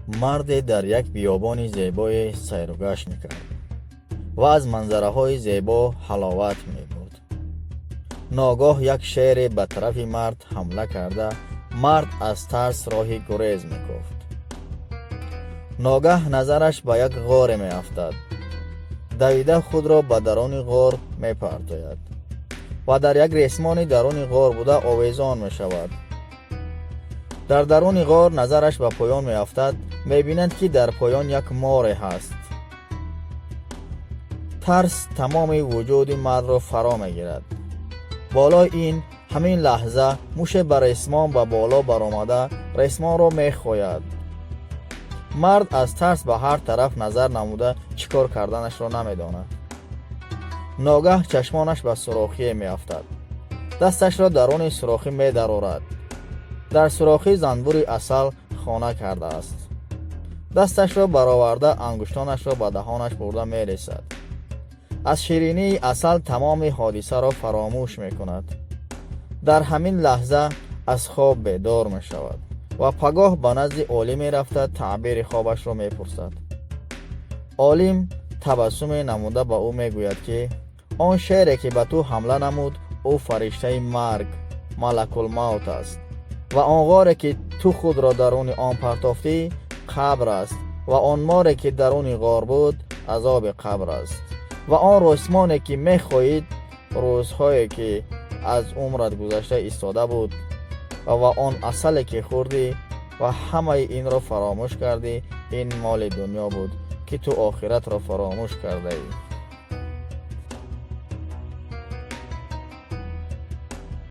مردی در یک بیابان زیبای سیر و گشت میکرد و از منظره های زیبا حلاوت میبرد. ناگاه یک شیر به طرف مرد حمله کرده مرد از ترس راهی گریز میکفت. ناگه نظرش به یک غار میافتد. دویده خود را به درون غار میپرتاید و در یک ریسمان درون غار بوده آویزان میشود. در درون غار نظرش به پایان میافتد. میبیند که در پایان یک مار هست. ترس تمام وجود مرد را فرا میگیرد. بالای این همین لحظه موش بر ریسمان به بالا برآمده ریسمان را میخوید. مرد از ترس به هر طرف نظر نموده چیکار کردنش را نمیداند. ناگه چشمانش به سوراخی میافتد. دستش را درون سوراخی میدرارد. در سوراخی زنبوری عسل خانه کرده است. دستش را برآورده انگشتانش را به دهانش برده میریسد. از شیرینی عسل تمام حادثه را فراموش میکند. در همین لحظه از خواب بیدار میشود و پگاه به نزد عالم رفته تعبیر خوابش را میپرسد. عالم تبسم نموده به او میگوید که آن شیری که به تو حمله نمود او فرشته مرگ ملک الموت است و آن غاری که تو خود را درون آن پرتافتی قبر است و آن ماری که درون غار بود عذاب قبر است و آن ریسمانی که میخواهید روزهایی که از عمرت گذشته ایستاده بود و آن عسلی که خوردی و همه این را فراموش کردی این مال دنیا بود که تو آخرت را فراموش کرده ای.